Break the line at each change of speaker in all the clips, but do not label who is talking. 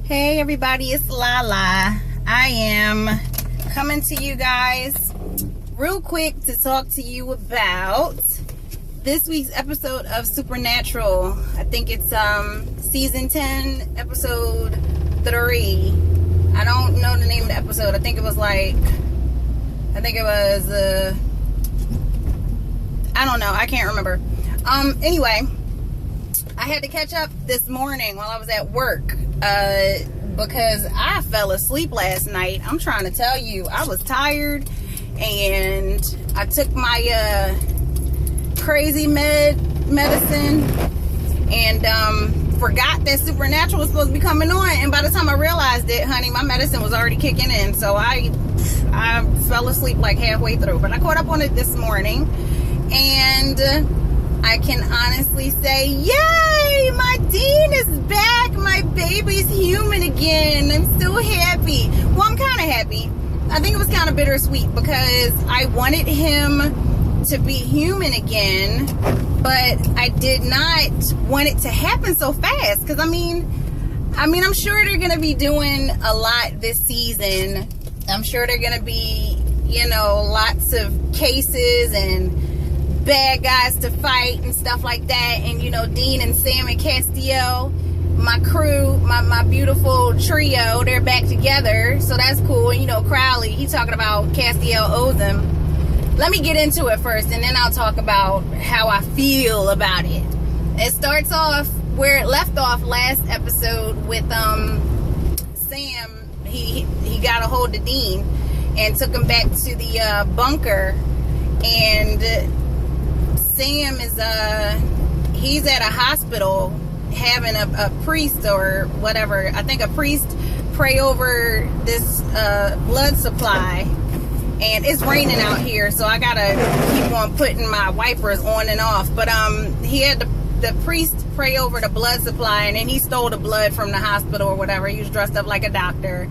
Hey everybody, it's Lala. I am coming to you guys real quick to talk to you about this week's episode of Supernatural. I think it's season 10, episode 3. I don't know the name of the episode. I think it was I don't know. I can't remember. Anyway, I had to catch up this morning while I was at work because I fell asleep last night. I'm trying to tell you, I was tired, and I took my crazy medicine and forgot that Supernatural was supposed to be coming on. And by the time I realized it, honey, my medicine was already kicking in. So I fell asleep like halfway through. But I caught up on it this morning, and I can honestly say, yay, my Dean is back. My baby's human again. I'm so happy. Well, I'm kind of happy. I think it was kind of bittersweet because I wanted him to be human again, but I did not want it to happen so fast. Because I mean, I'm sure they're going to be doing a lot this season. I'm sure they're going to be, lots of cases and bad guys to fight and stuff like that. And Dean and Sam and Castiel, my crew, my beautiful trio, they're back together, so that's cool. Crowley, he talking about Castiel owes him. Let me get into it first, and then I'll talk about how I feel about it. It starts off where it left off last episode with Sam. He got a hold of Dean and took him back to the bunker, and Sam is he's at a hospital having a priest or whatever, I think a priest, pray over this blood supply. And it's raining out here, so I gotta keep on putting my wipers on and off. But he had the priest pray over the blood supply, and then he stole the blood from the hospital or whatever. He was dressed up like a doctor,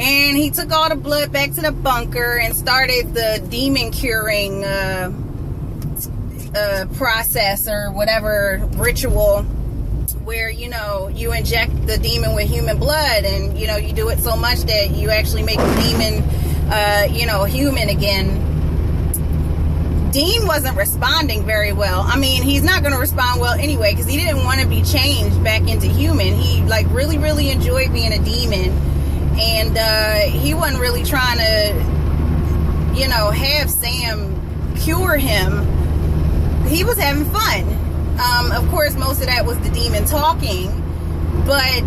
and he took all the blood back to the bunker and started the demon curing process or whatever ritual, where you inject the demon with human blood, and you do it so much that you actually make the demon human again. Dean wasn't responding very well. I mean, he's not going to respond well anyway, because he didn't want to be changed back into human. He really enjoyed being a demon, and he wasn't really trying to have Sam cure him. He was having fun. Of course, most of that was the demon talking, but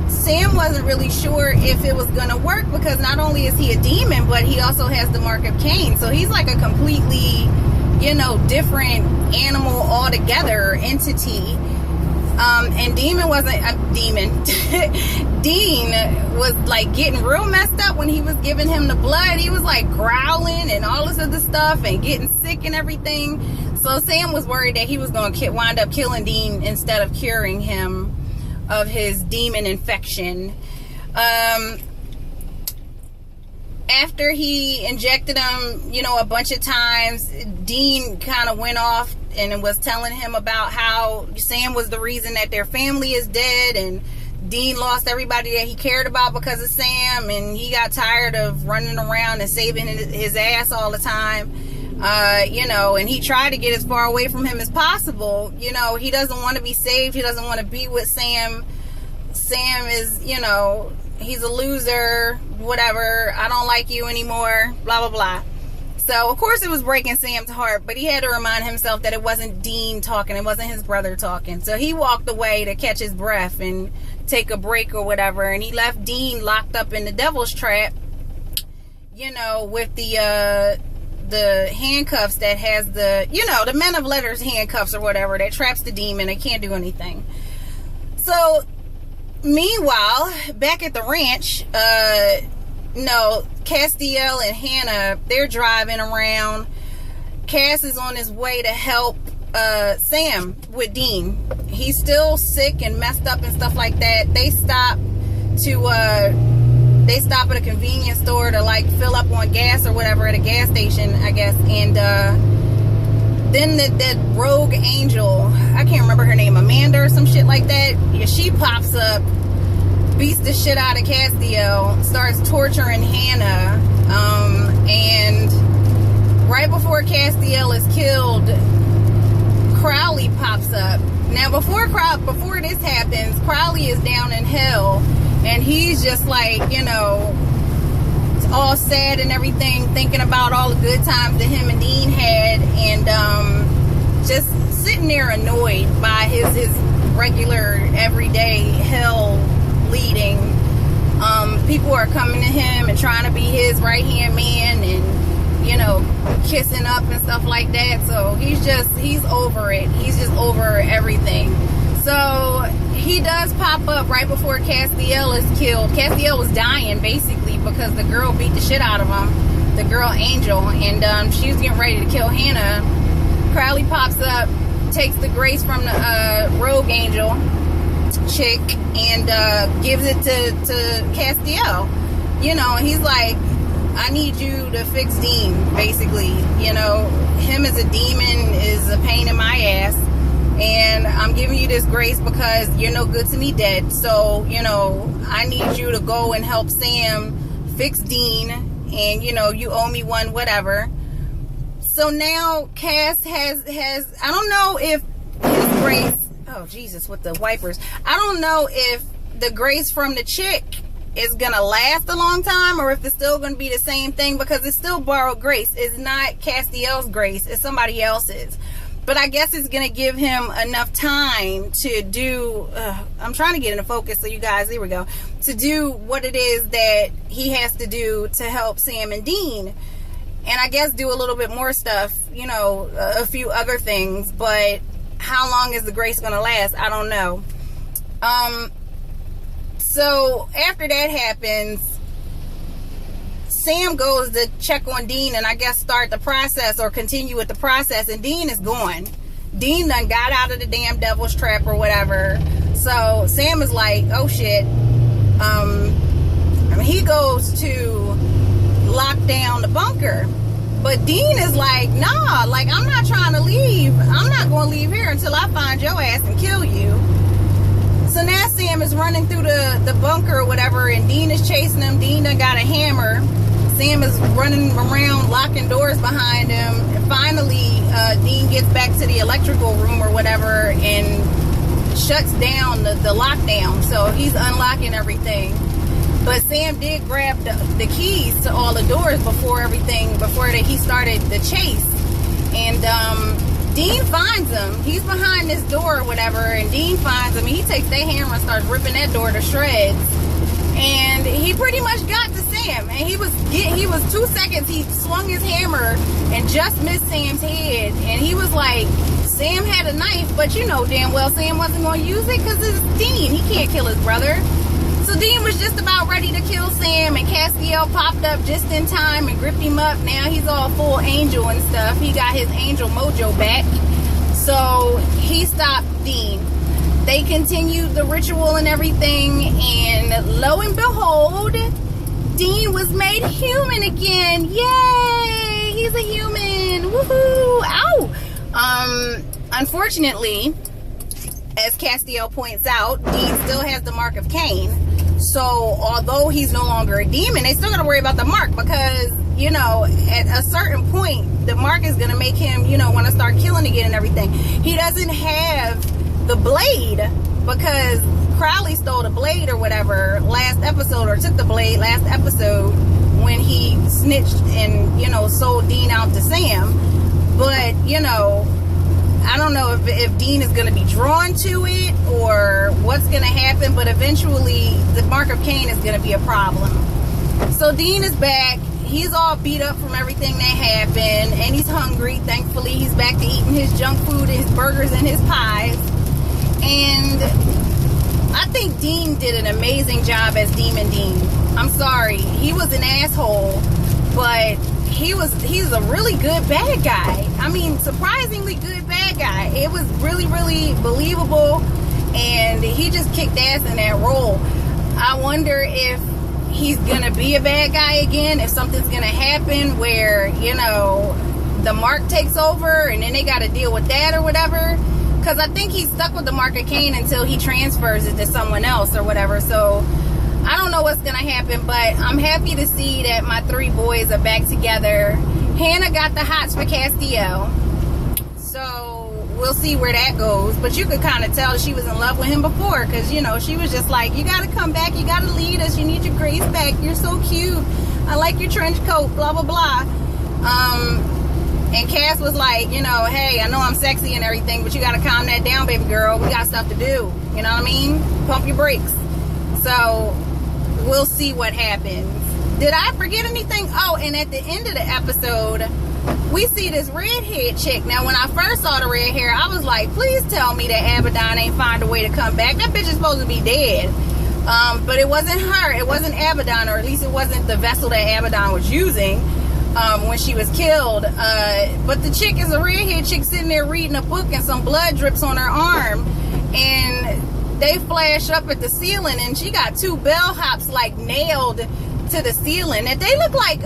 Sam wasn't really sure if it was going to work, because not only is he a demon, but he also has the mark of Cain. So he's like a completely, different animal altogether, entity. And Dean was like getting real messed up when he was giving him the blood. He was like growling and all this other stuff and getting sick and everything. So Sam was worried that he was going to wind up killing Dean instead of curing him of his demon infection. After he injected him, a bunch of times, Dean kind of went off and was telling him about how Sam was the reason that their family is dead, and Dean lost everybody that he cared about because of Sam, and he got tired of running around and saving his ass all the time. And he tried to get as far away from him as possible. He doesn't want to be saved. He doesn't want to be with Sam. Sam is, he's a loser, whatever. I don't like you anymore, blah, blah, blah. So, of course, it was breaking Sam's heart, but he had to remind himself that it wasn't Dean talking. It wasn't his brother talking. So he walked away to catch his breath and take a break or whatever. And he left Dean locked up in the devil's trap, with the handcuffs that has the men of letters handcuffs or whatever that traps the demon. They can't do anything. So meanwhile, back at the ranch, Castiel and Hannah, they're driving around. Cass is on his way to help Sam with Dean. He's still sick and messed up and stuff like that. They stop at a convenience store to fill up on gas or whatever at a gas station, I guess. And then that rogue angel, I can't remember her name, Amanda or some shit like that. Yeah, she pops up beats the shit out of Castiel, starts torturing Hannah, and right before Castiel is killed, Crowley pops up. Now before this happens, Crowley is down in hell, and he's just like, you know, all sad and everything, thinking about all the good times that him and Dean had, and just sitting there annoyed by his regular everyday hell leading. People are coming to him and trying to be his right hand man, and, you know, kissing up and stuff like that. So he's over it. He's just over everything. So he does pop up right before Castiel is killed. Castiel was dying basically because the girl beat the shit out of him, the girl Angel, and she was getting ready to kill Hannah. Crowley pops up, takes the grace from the rogue Angel chick, and gives it to Castiel. You know, he's like, I need you to fix Dean, basically. You know, him as a demon is a pain in my ass, and I'm giving you this grace because you're no good to me dead. So, you know, I need you to go and help Sam fix Dean, and, you know, you owe me one, whatever. So now Cass has I don't know if his grace, oh Jesus, with the wipers, I don't know if the grace from the chick is gonna last a long time, or if it's still gonna be the same thing, because it's still borrowed grace. It's not Castiel's grace, it's somebody else's. But I guess it's gonna give him enough time to do, I'm trying to get into focus, so you guys, here we go, to do what it is that he has to do to help Sam and Dean. And I guess do a little bit more stuff, you know, a few other things. But how long is the grace gonna last? I don't know. So after that happens, Sam goes to check on Dean and I guess start the process or continue with the process, and Dean is gone. Dean done got out of the damn devil's trap or whatever. So Sam is like, oh shit. I mean, he goes to lock down the bunker, but Dean is like, nah, like, I'm not trying to leave. I'm not going to leave here until I find your ass and kill you. So now Sam is running through the bunker or whatever, and Dean is chasing him. Dean done got a hammer. Sam is running around locking doors behind him, and finally Dean gets back to the electrical room or whatever and shuts down the lockdown. So he's unlocking everything. But Sam did grab the keys to all the doors before he started the chase. And Dean finds him. He's behind this door or whatever, and Dean finds him. He takes that hammer and starts ripping that door to shreds. And he pretty much got to Sam. And he was 2 seconds, he swung his hammer and just missed Sam's head. And he was like, Sam had a knife, but you know damn well Sam wasn't going to use it because it's Dean. He can't kill his brother. So Dean was just about ready to kill Sam, and Castiel popped up just in time and gripped him up. Now he's all full angel and stuff. He got his angel mojo back. So he stopped Dean. They continued the ritual and everything, and lo and behold, Dean was made human again. Yay! He's a human. Woohoo! Ow! Unfortunately, as Castiel points out, Dean still has the mark of Cain. So although he's no longer a demon, they still got to worry about the mark, because, you know, at a certain point, the mark is going to make him, you know, want to start killing again and everything. He doesn't have the blade because Crowley stole the blade or whatever last episode, or took the blade last episode when he snitched and, you know, sold Dean out to Sam. But, you know, I don't know if Dean is going to be drawn to it or what's going to happen, but eventually the mark of Cain is going to be a problem. So Dean is back. He's all beat up from everything that happened, and he's hungry. Thankfully, he's back to eating his junk food, his burgers, and his pies. And I think Dean did an amazing job as Demon Dean. I'm sorry. He was an asshole, but he's a really good bad guy. I mean, surprisingly good bad guy. It was really, really believable, and he just kicked ass in that role. I wonder if he's gonna be a bad guy again, if something's gonna happen where, you know, the mark takes over and then they gotta deal with that or whatever. Because I think he's stuck with the mark of Cain until he transfers it to someone else or whatever. So I don't know what's gonna happen, but I'm happy to see that my 3 boys are back together. Hannah got the hots for Castiel, so we'll see where that goes. But you could kind of tell she was in love with him before, because, you know, she was just like, you gotta come back, you gotta lead us, you need your grace back, you're so cute, I like your trench coat, blah blah blah. And Cass was like, you know, hey, I know I'm sexy and everything, but you gotta calm that down, baby girl, we got stuff to do, you know what I mean? Pump your brakes. So we'll see what happens. Did I forget anything? Oh, and at the end of the episode, we see this redhead chick. Now, when I first saw the red hair, I was like, please tell me that Abaddon ain't find a way to come back. That bitch is supposed to be dead. But it wasn't her. It wasn't Abaddon, or at least it wasn't the vessel that Abaddon was using when she was killed. But the chick is a redhead chick sitting there reading a book, and some blood drips on her arm. And they flash up at the ceiling, and she got 2 bellhops like nailed to the ceiling, and they look like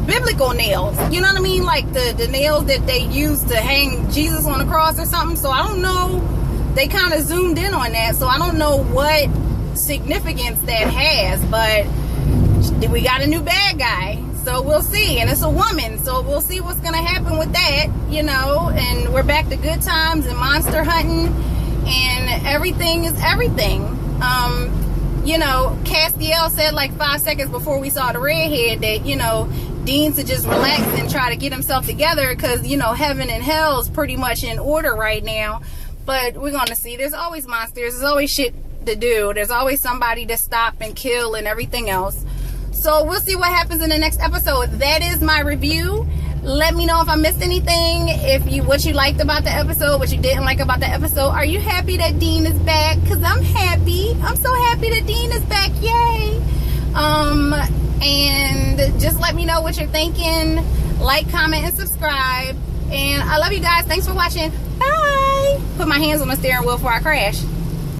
biblical nails, you know what I mean, like the nails that they used to hang Jesus on the cross or something. So I don't know, they kind of zoomed in on that, so I don't know what significance that has, but we got a new bad guy, so we'll see. And it's a woman, so we'll see what's gonna happen with that, you know. And we're back to good times and monster hunting, and everything is everything. You know, Castiel said like 5 seconds before we saw the redhead that, you know, Dean to just relax and try to get himself together, because, you know, heaven and hell's pretty much in order right now. But we're gonna see. There's always monsters, there's always shit to do, there's always somebody to stop and kill and everything else. So we'll see what happens in the next episode. That is my review. Let me know if I missed anything, what you liked about the episode, what you didn't like about the episode. Are you happy that Dean is back? Because I'm happy. I'm so happy that Dean is back. Yay. And just let me know what you're thinking. Like, comment, and subscribe. And I love you guys. Thanks for watching. Bye. Put my hands on the steering wheel before I crash.